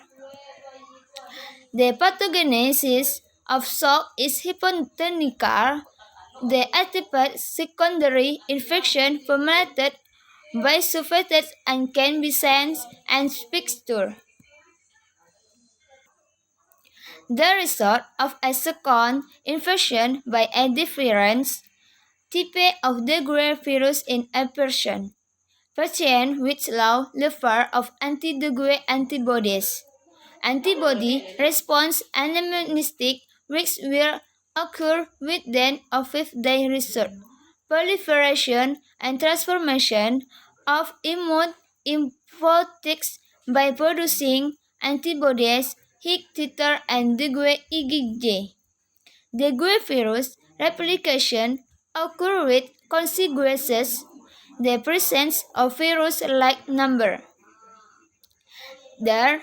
The pathogenesis of shock is hypothetical. The active secondary infection formulated by surfaces and can be sensed and fixed. The result of a second infection by a different type of dengue virus in a person. Patient with low level of anti-dengue antibodies. Antibody response anamnestic risks will occur within a 5-day result. Proliferation and transformation of immune lymphocytes by producing antibodies, Hic titer and dengue IgG. Dengue virus replication occur with consequences the presence of virus-like number. The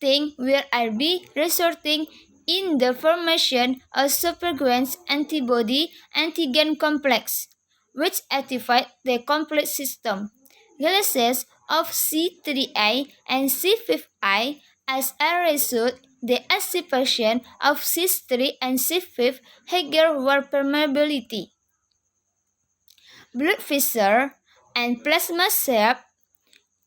thing will be resulting in the formation of supergrowth antibody antigen complex, which activate the complex system. Releases of C3A and C5A as a result, the activation of C3 and C5 higher word permeability. Blood vessel and plasma shape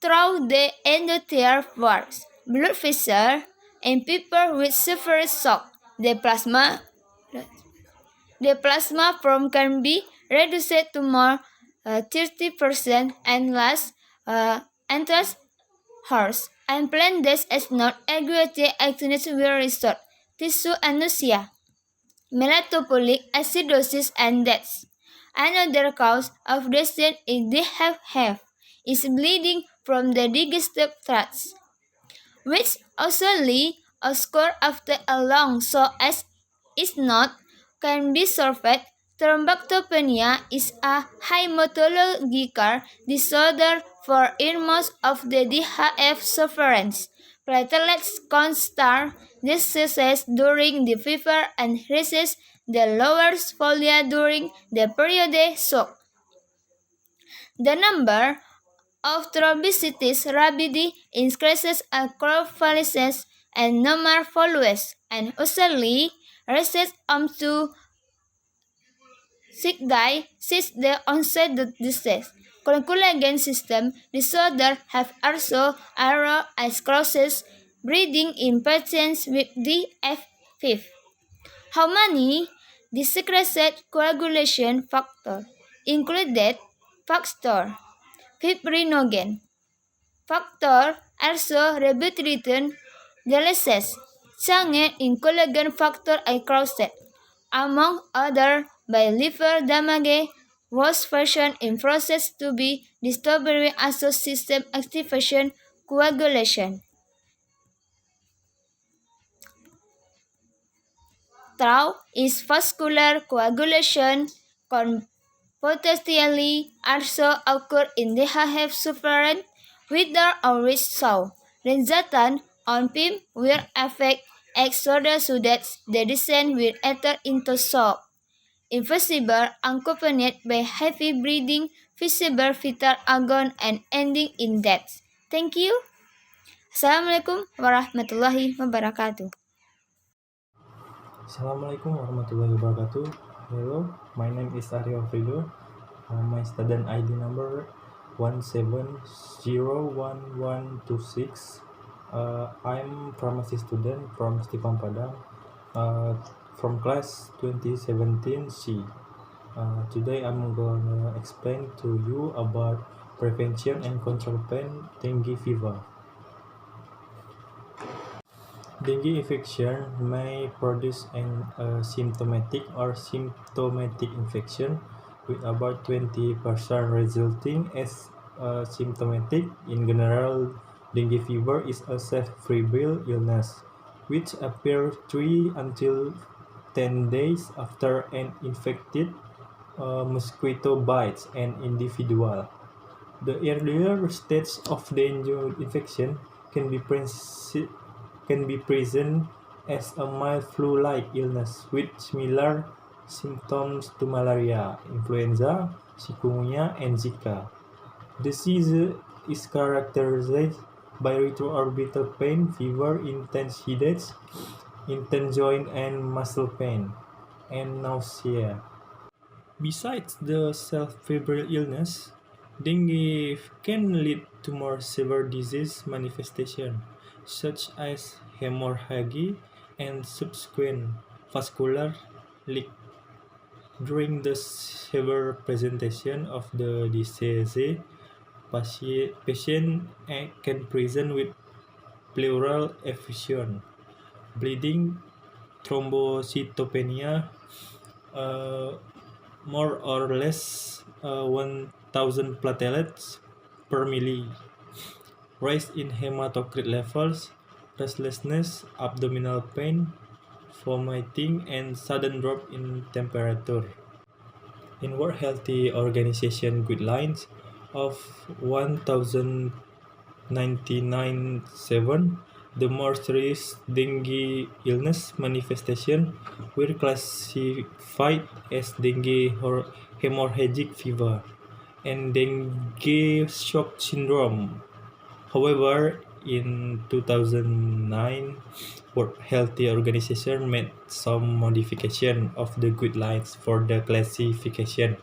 through the endothelial walls. Blood vessel in people with severe shock. The plasma from can be reduced to more 30% and lasts hours. And plan this as not aggregate actinic will result. Tissue anosmia, metabolic acidosis and death. Another cause of death is bleeding from the digestive tract, which usually occurs after a long so as is not can be solved. Thromboctopenia is a hematological disorder for in most of the DHF sufferers. Platelets constant decreases during the fever and raises the lower folia during the period shock. The number of thrombocytes rapidly increases across varices and normal volumes and usually rises up to 6 days since the onset of the disease. Coagulation system disorders have also arisen as causes breeding in patients with DFV. How many decreased coagulation factors included factor fibrinogen, factor also rebutyrin deletions, change in collagen factor across among others by liver damage was version in process to be discovery also system activation coagulation. Tau is vascular coagulation potentially also occur in DHF sufferers without always show resultant on PIM will affect exoder so that the descent will enter into shock. Invisible, accompanied by heavy breathing, visible vital agony, and ending in death. Thank you. Assalamualaikum warahmatullahi wabarakatuh. Assalamualaikum warahmatullahi wabarakatuh. Hello, my name is Arif Afridho. My student ID number 17011126. I'm pharmacy student from Stipan Padang, from class 2017C. Today I'm gonna explain to you about prevention and control dengue fever. Dengue infection may produce an asymptomatic or symptomatic infection with about 20% resulting as symptomatic. In general, dengue fever is a febrile illness which appears 3 until 10 days after an infected mosquito bites an individual. The earlier stage of dengue infection can be present as a mild flu-like illness with similar symptoms to malaria, influenza, chikungunya, and Zika. The disease is characterized by retroorbital pain, fever, intense headaches, intense joint and muscle pain, and nausea. Besides the self-febrile illness, dengue can lead to more severe disease manifestations, such as hemorrhage and subsequent vascular leak. During the severe presentation of the disease, patient can present with pleural effusion, bleeding, thrombocytopenia, more or less 1,000 platelets per milli, rise in hematocrit levels, restlessness, abdominal pain, vomiting, and sudden drop in temperature. In World Health Organization guidelines of 1997, the more serious dengue illness manifestation were classified as dengue hemorrhagic fever and dengue shock syndrome. However, in 2009, World Health Organization made some modification of the guidelines for the classification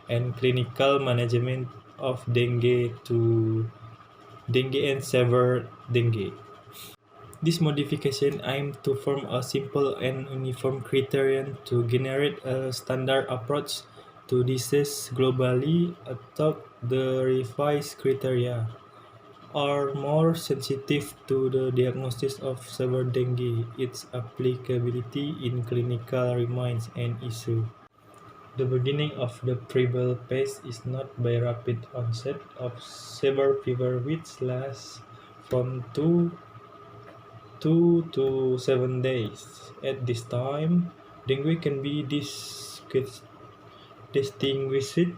and clinical management of dengue to dengue and severe dengue. This modification aimed to form a simple and uniform criterion to generate a standard approach to disease globally. Atop the revised criteria are more sensitive to the diagnosis of severe dengue. Its applicability in clinical remains an issue. The beginning of the febrile phase is not by rapid onset of severe fever, which lasts from 2 to 7 days. At this time, dengue can be distinguished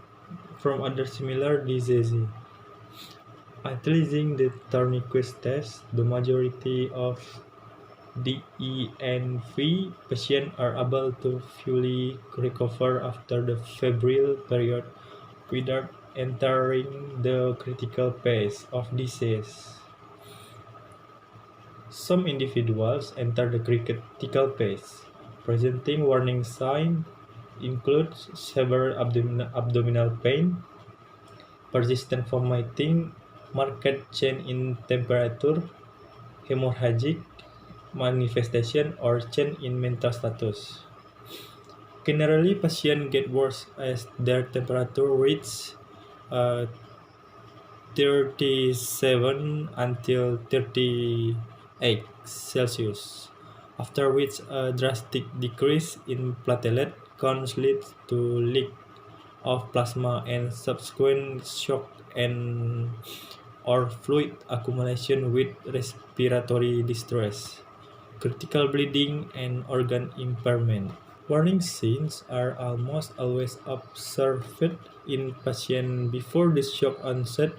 from other similar diseases. Utilizing the tourniquet test, the majority of DENV patients are able to fully recover after the febrile period without entering the critical phase of disease. Some individuals enter the critical phase, presenting warning signs include severe abdominal pain, persistent vomiting, marked change in temperature, hemorrhagic manifestation, or change in mental status. Generally, patients get worse as their temperature reaches 37 until 38 Celsius, after which a drastic decrease in platelet counts leads to leak of plasma and subsequent shock and or fluid accumulation with respiratory distress, critical bleeding, and organ impairment. Warning signs are almost always observed in patients before the shock onset,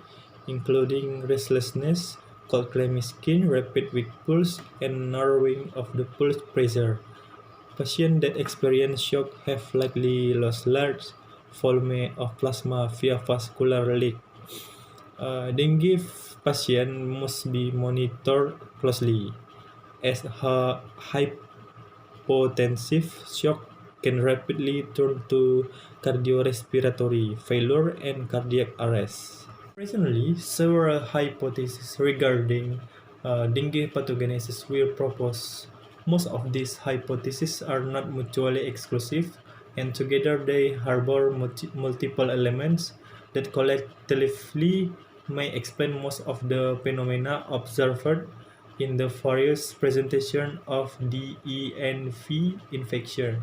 including restlessness, cold clammy skin, rapid weak pulse, and narrowing of the pulse pressure. Patients that experience shock have likely lost large volume of plasma via vascular leak. Dengue patient must be monitored closely, as hypotensive shock can rapidly turn to cardiorespiratory failure and cardiac arrest. Recently, several hypotheses regarding dengue pathogenesis were proposed. Most of these hypotheses are not mutually exclusive, and together they harbor multiple elements that collectively may explain most of the phenomena observed in the various presentations of DENV infection.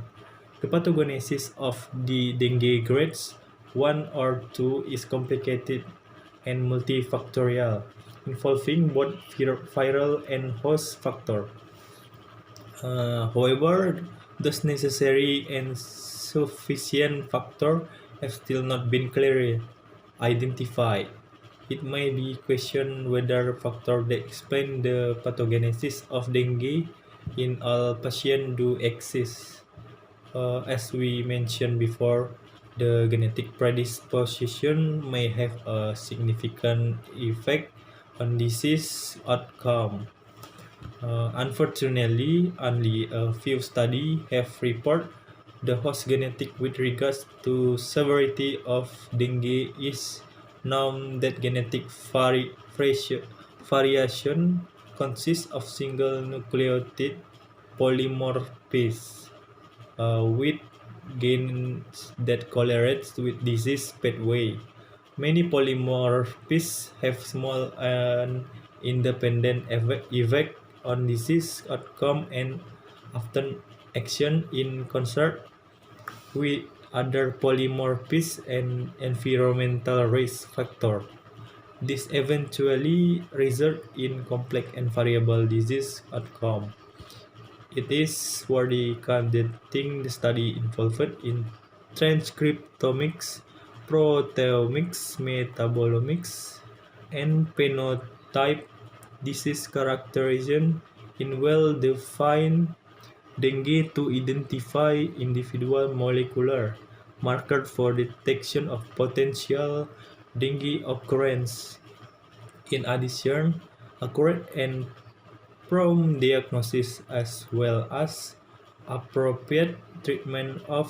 The pathogenesis of the dengue grades 1 or 2 is complicated and multifactorial, involving both viral and host factor. However, those necessary and sufficient factors have still not been clearly identified. It may be questioned whether factors that explain the pathogenesis of dengue in all patients do exist. As we mentioned before, the genetic predisposition may have a significant effect on disease outcome. Unfortunately, only a few studies have reported the host genetic with regards to severity of dengue. Is known that genetic variation consists of single nucleotide polymorphism with genes that correlates with disease pathway. Many polymorphisms have small and independent effect on disease outcome and often action in concert with other polymorphisms and environmental risk factors. This eventually results in complex and variable disease outcome. It is worthy conducting the study involved in transcriptomics, proteomics, metabolomics, and phenotype disease characterization in well-defined dengue to identify individual molecular markers for detection of potential dengue occurrence. In addition, accurate and prompt diagnosis as well as appropriate treatment of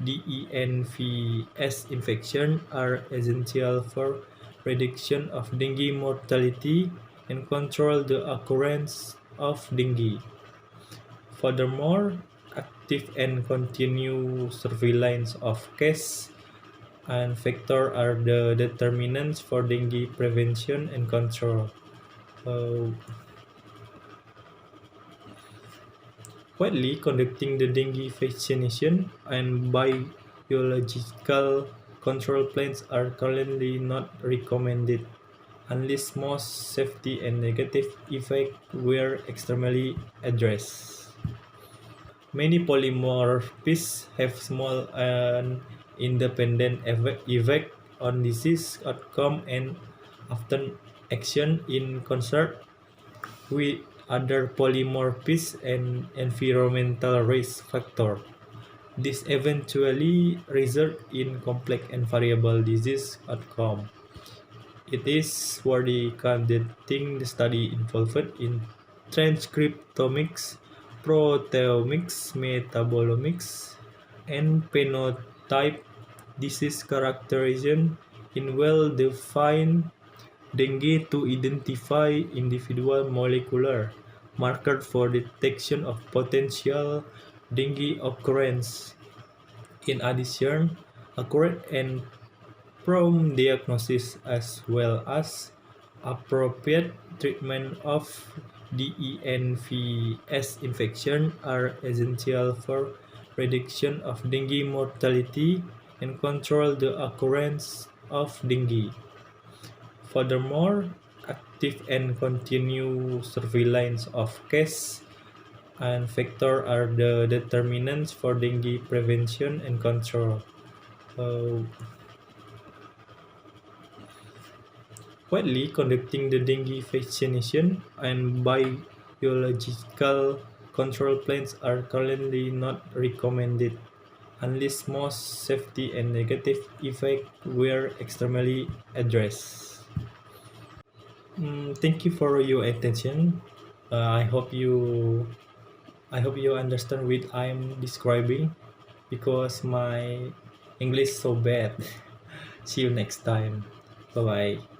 DENVS infection are essential for reduction of dengue mortality and control the occurrence of dengue. Furthermore, active and continuous surveillance of case and factor are the determinants for dengue prevention and control. Widely conducting the dengue vaccination and biological control plans are currently not recommended unless most safety and negative effects were extremely addressed. Many polymorphisms have small and independent effect on disease outcome and often action in concert with other polymorphisms and environmental risk factors. This eventually results in complex and variable disease outcome. It is worthy conducting the study involved in transcriptomics, proteomics, metabolomics, and phenotype disease characterization in well-defined dengue to identify individual molecular markers for detection of potential dengue occurrence. In addition, accurate and prompt diagnosis as well as appropriate treatment of DENVS infection are essential for reduction of dengue mortality and control the occurrence of dengue. Furthermore, active and continuous surveillance of case and factor are the determinants for dengue prevention and control. widely conducting the dengue vaccination, and biological control plans are currently not recommended unless most safety and negative effects were extremely addressed. Thank you for your attention. I hope you understand what I'm describing because my English so bad. See you next time. Bye bye.